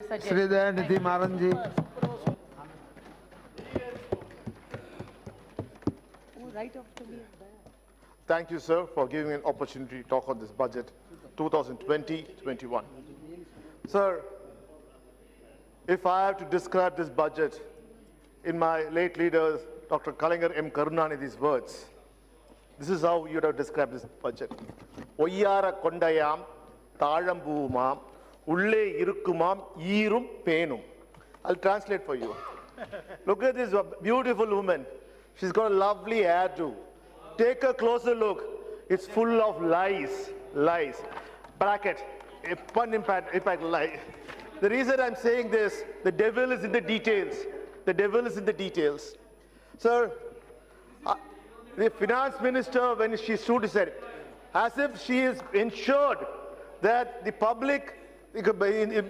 Sridhar Nidhi Maranji. Thank you, sir, for giving me an opportunity to talk on this budget 2020-21. Sir, if I have to describe this budget in my late leader, Dr. Kalingar M. Karunanidhi's words, this is how you would have described this budget. Oyara kondayam, thalambuvumam, ulle irukkumam, eerum penum. I'll translate for you. Look at this beautiful woman. She's got a lovely hairdo. Take a closer look. It's full of lies. Lies. Bracket. A pun impact lie. The reason I'm saying this, the devil is in the details. The devil is in the details. Sir, the finance minister, when she stood, said, as if she is ensured that the public, the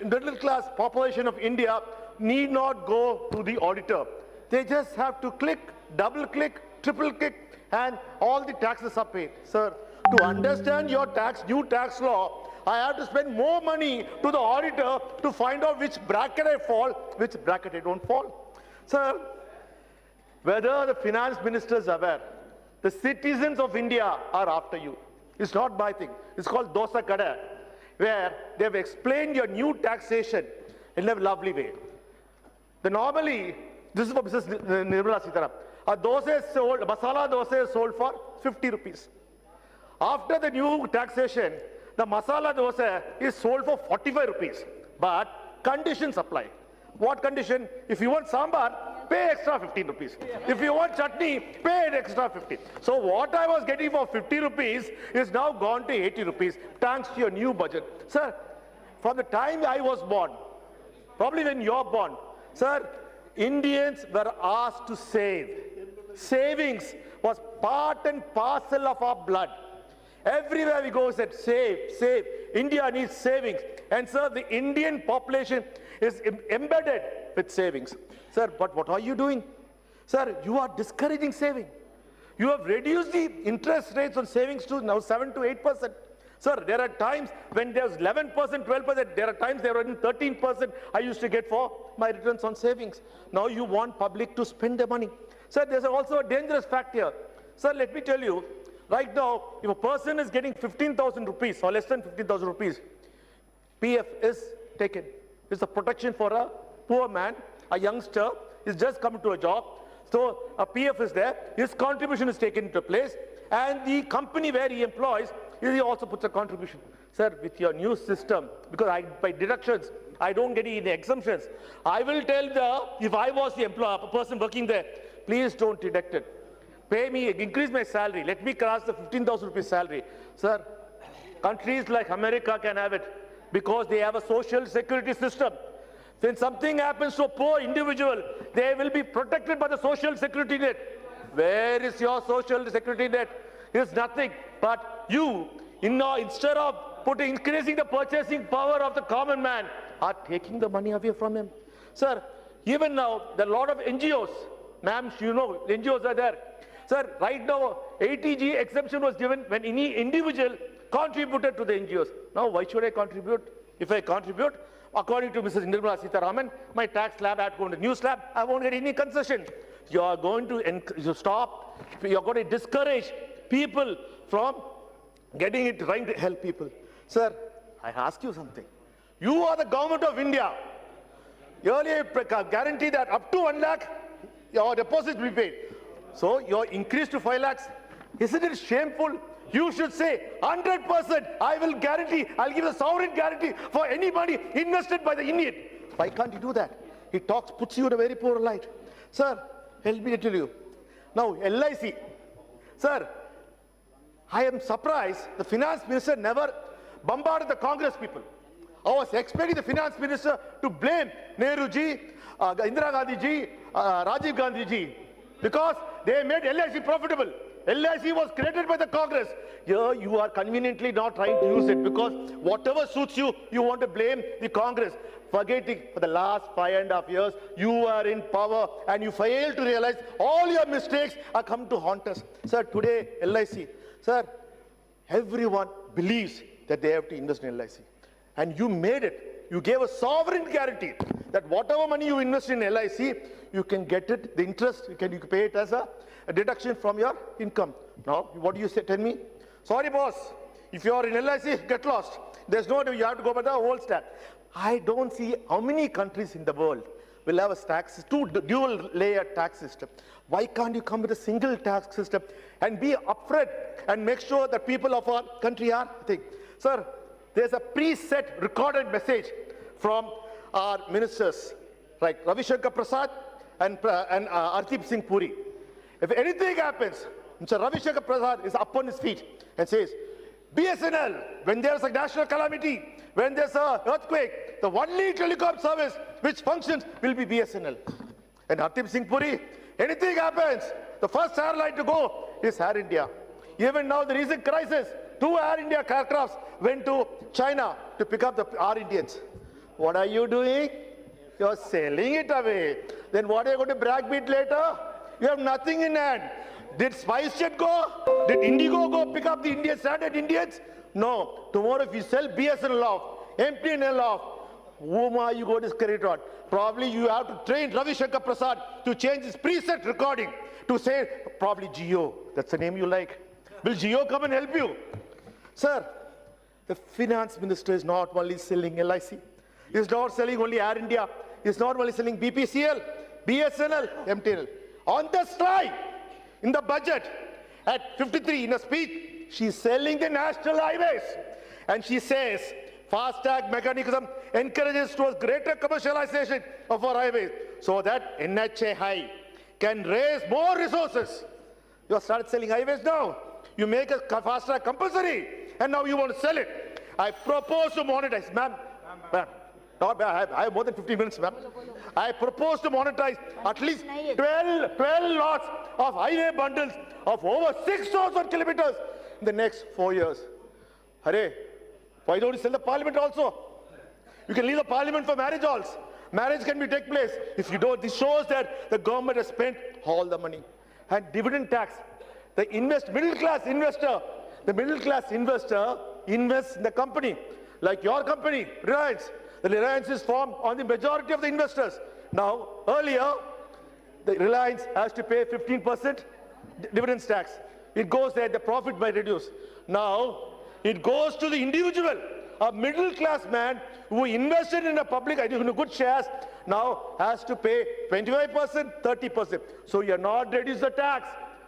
middle class population of India need not go to the auditor. They just have to click, double click, triple click, and all the taxes are paid. Sir, to understand your new tax law, I have to spend more money to the auditor to find out which bracket I fall, which bracket I don't fall. Sir, whether the finance minister is aware, the citizens of India are after you. It's not my thing. It's called Dosa Kada, where they have explained your new taxation in a lovely way. Normally, this is for Mrs. Nirmala Sitharaman. A dosa is sold, masala dosa is sold for 50 rupees. After the new taxation, the masala dosa is sold for 45 rupees. But conditions apply. What condition? If you want sambar, pay extra 15 rupees. If you want chutney, pay an extra 50. So what I was getting for 50 rupees is now gone to 80 rupees, thanks to your new budget. Sir, from the time I was born, probably when you're born, sir, Indians were asked to save. Savings was part and parcel of our blood. Everywhere we go, said save, save. India needs savings. And sir, the Indian population is embedded with savings. Sir, but what are you doing? Sir, you are discouraging saving. You have reduced the interest rates on savings to now 7 to 8%. Sir, there are times when there's 11%, 12%, there are times there are even 13% I used to get for my returns on savings. Now you want public to spend their money. Sir, there's also a dangerous fact here. Sir, let me tell you, right now, if a person is getting 15,000 rupees or less than 15,000 rupees, PF is taken. It's a protection for a poor man, a youngster, is just come to a job. So a PF is there, his contribution is taken into place, and the company where he employs, he also puts a contribution. Sir, with your new system, because by deductions, I don't get any exemptions. I will tell if I was the employer, a person working there, please don't deduct it. Pay me, increase my salary. Let me cross the 15,000 rupees salary. Sir, countries like America can have it because they have a social security system. When something happens to a poor individual, they will be protected by the social security net. Where is your social security net? It's nothing. But you, instead of increasing the purchasing power of the common man, are taking the money away from him. Sir, even now, there are a lot of NGOs. Ma'am, you know, NGOs are there. Sir, right now, 80G exemption was given when any individual contributed to the NGOs. Now, why should I contribute? If I contribute, according to Mrs. Nirmala Sitharaman, my tax slab had to go to new slab, I won't get any concession. You are going to stop, you're going to discourage people from getting it, trying to help people. Sir, I ask you something. You are the government of India. Earlier, guarantee that up to 1 lakh, your deposit will be paid. So you're increased to 5 lakhs. Isn't it shameful? You should say 100%. I will guarantee. I'll give a sovereign guarantee for any money invested by the Indian. Why can't you do that? He puts you in a very poor light. Sir, help me to tell you. Now, LIC. Sir, I am surprised the finance minister never bombarded the Congress people. I was expecting the finance minister to blame Nehru ji, Indira Gandhi ji, Rajiv Gandhi ji, because they made LIC profitable. LIC was created by the Congress. Here you are conveniently not trying to use it because whatever suits you, you want to blame the Congress. Forgetting for the last 5.5 years, you are in power and you fail to realize all your mistakes are come to haunt us. Sir, today LIC, sir, everyone believes that they have to invest in LIC. And you made it you gave a sovereign guarantee that whatever money you invest in LIC, you can get it, the interest, you can pay it as a deduction from your income. Now, what do you say? Tell me. Sorry, boss. If you are in LIC, get lost. There's no way you have to go by the whole stack. I don't see how many countries in the world will have a tax, dual layer tax system. Why can't you come with a single tax system and be upfront and make sure that people of our country are think? Sir, there's a preset recorded message from our ministers, like Ravi Shankar Prasad and Hardeep Singh Puri. If anything happens, Mr. Ravi Shankar Prasad is up on his feet and says, BSNL, when there's a national calamity, when there's an earthquake, the only telecom service which functions will be BSNL. And Hardeep Singh Puri, anything happens, the first airline to go is Air India. Even now, the recent crisis, 2 Air India aircrafts went to China to pick up our Indians. What are you doing? You're selling it away. Then what are you going to brag bit later? You have nothing in hand. Did SpiceJet go? Did Indigo go pick up the Indian stranded Indians? No. Tomorrow if you sell BSNL off, MTNL off, whom are you going to credit on? Probably you have to train Ravi Shankar Prasad to change his preset recording to say probably Jio. That's the name you like. Will Jio come and help you? Sir, the finance minister is not only selling LIC. He's not selling only Air India. He's not only selling BPCL, BSNL, MTNL. On the slide, in the budget, at 53, in a speech, she's selling the national highways. And she says, fast-tag mechanism encourages towards greater commercialization of our highways so that NHA High can raise more resources. You have started selling highways now. You make a fast-track compulsory, and now you want to sell it. I propose to monetize, ma'am. No, I have more than 15 minutes, ma'am. I propose to monetize at least 12 lots of highway bundles of over 6,000 kilometers in the next 4 years. Hare, why don't you sell the parliament also? You can leave the parliament for marriage halls. Marriage can take place. If you don't, this shows that the government has spent all the money. And dividend tax, the middle class investor invests in the company, like your company, Reliance. The Reliance is formed on the majority of the investors. Now, earlier, the Reliance has to pay 15% dividends tax. It goes there, the profit might reduce. Now, it goes to the individual, a middle-class man who invested in a public, in a good shares, now has to pay 25%, 30%. So you are not reduce the tax.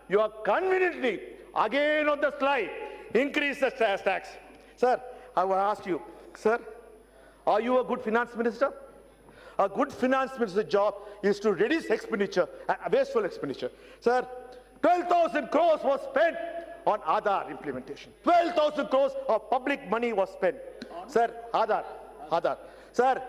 You are conveniently, again on the slide, increase the tax. Sir, I will ask you, sir, are you a good finance minister? A good finance minister's job is to reduce expenditure, wasteful expenditure. Sir, 12,000 crores was spent on Aadhaar implementation. 12,000 crores of public money was spent. Sir, Aadhaar. Sir,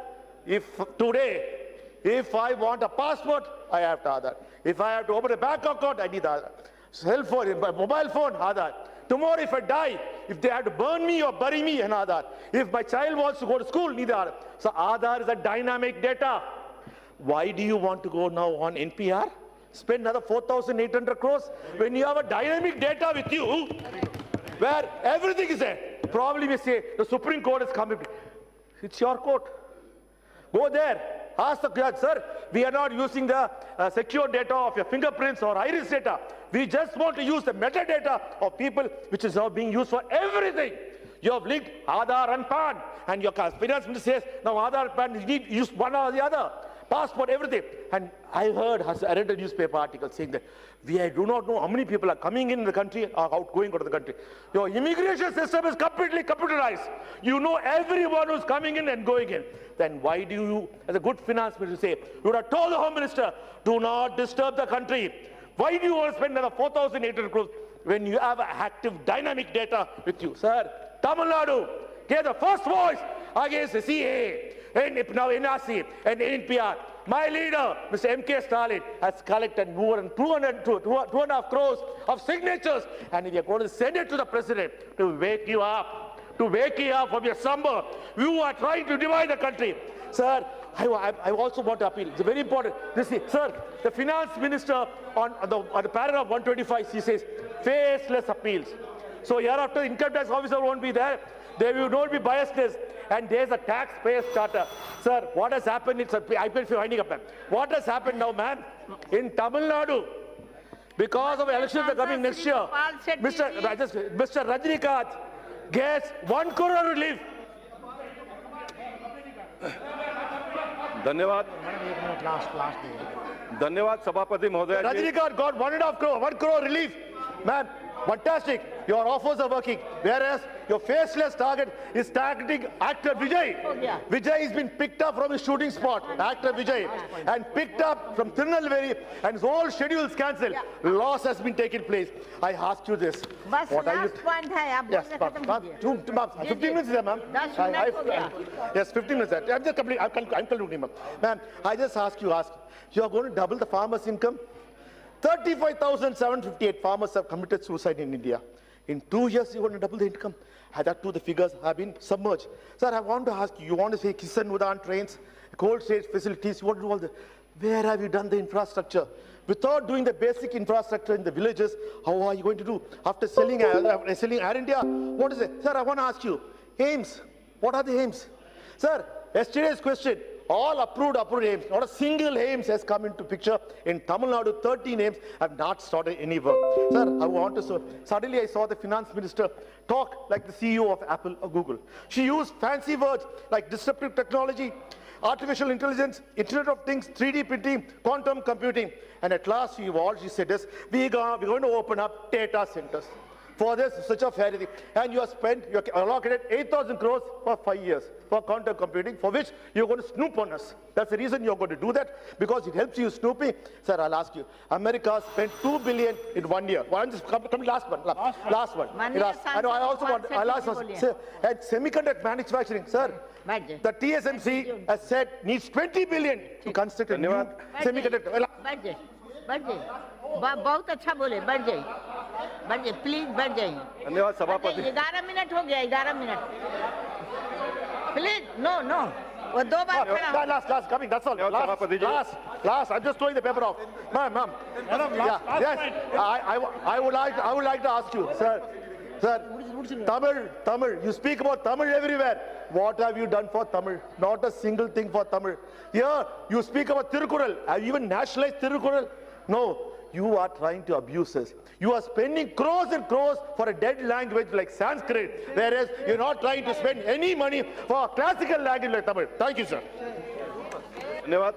if I want a passport, I have to Aadhaar. If I have to open a bank account, I need Aadhaar. Cell phone, mobile phone, Aadhaar. Tomorrow if I die, if they have to burn me or bury me, an Aadhaar. If my child wants to go to school, need Aadhaar. So Aadhaar is a dynamic data. Why do you want to go now on NPR? Spend another 4,800 crores when you have a dynamic data with you where everything is there. Probably we say the Supreme Court is coming. It's your court. Go there. Ask the judge, sir, we are not using the secure data of your fingerprints or iris data. We just want to use the metadata of people, which is now being used for everything. You have linked Aadhaar and PAN, and your finance minister says, now Aadhaar and PAN, you need to use one or the other. Passport, everything. And I read a newspaper article saying that we do not know how many people are coming in the country or outgoing out of the country. Your immigration system is completely computerized. You know everyone who's coming in and going in. Then why do you, as a good finance minister, say, you would have told the Home Minister, do not disturb the country. Why do you want to spend another 4,800 crores when you have active dynamic data with you? Sir, Tamil Nadu gave the first voice against the CAA. And now NRC and NPR. My leader, Mr. M.K. Stalin, has collected more than 2.5 crores of signatures, and we are going to send it to the president to wake you up, from your slumber. You are trying to divide the country. Sir, I also want to appeal. It's very important. Sir, the finance minister on the paragraph 125, he says, faceless appeals. So hereafter, income tax officer won't be there. there will not be biasness, and there's a taxpayers charter. Sir, what has happened? I feel winding up, ma'am. What has happened now, ma'am? In Tamil Nadu, because of elections are coming next year, Mr. Rajinikanth gets 1 crore relief. धन्यवाद धन्यवाद सभापति महोदय जी। Rajinikanth got 1.5 crore, 1 crore relief. Man, fantastic. Your offers are working. Whereas your faceless target is targeting actor Vijay. Vijay has been picked up from his shooting spot, actor Vijay, and picked up from Tirunelveli, and his whole schedule is cancelled. Loss has been taken place. I ask you this. बस last point है आप Yes, बोलने खत्म कीजिए 15 minutes there, ma'am. 10 minutes हो गया। Yes, 15 minutes there. I'm just complete. I'm concluding, ma'am. Ma'am, I just ask you are going to double the farmers' income? 35,758 farmers have committed suicide in India. In 2 years, you want to double the income. That too, the figures have been submerged. Sir, I want to ask you, you want to say Kisan Udan trains, cold storage facilities, you want to do all this. Where have you done the infrastructure? Without doing the basic infrastructure in the villages, how are you going to do? After selling Air India, what is it? Sir, I want to ask you, aims, what are the aims? Sir, yesterday's question, all approved aims. Not a single aims has come into picture. In Tamil Nadu, 13 aims have not started any work. Sir, I want to suddenly I saw the finance minister talk like the CEO of Apple or Google. She used fancy words like disruptive technology, artificial intelligence, Internet of Things, 3D printing, quantum computing. And at last, she said this, we're going to open up data centers. For this, such a fair thing. And you have allocated 8,000 crores for 5 years for quantum computing, for which you're going to snoop on us. That's the reason you're going to do that, because it helps you snooping. Sir, I'll ask you, America spent $2 billion in 1 year. Well, I'm just coming last one. I also want, I'll ask, sir, and semiconductor manufacturing, sir, the TSMC has said needs 20 billion to construct a new semiconductor. बढ़ जाइए बहुत अच्छा बोले बढ़ जाइए please बढ़ जाइए धन्यवाद सभापति 11 मिनट हो गया 11 मिनट प्लीज नो वो 2 बार खड़ा last coming, that's all. Last, I'm just throwing the paper off. Ma'am. Yes, I would like to ask you, sir, Tamil, you speak about Tamil everywhere. What have you done for Tamil? Not a single thing for Tamil. Here, you speak about Tirukural. Have you even nationalized Tirukural? No, you are trying to abuse us. You are spending crores and crores for a dead language like Sanskrit, whereas you're not trying to spend any money for a classical language like Tamil. Thank you, sir. धन्यवाद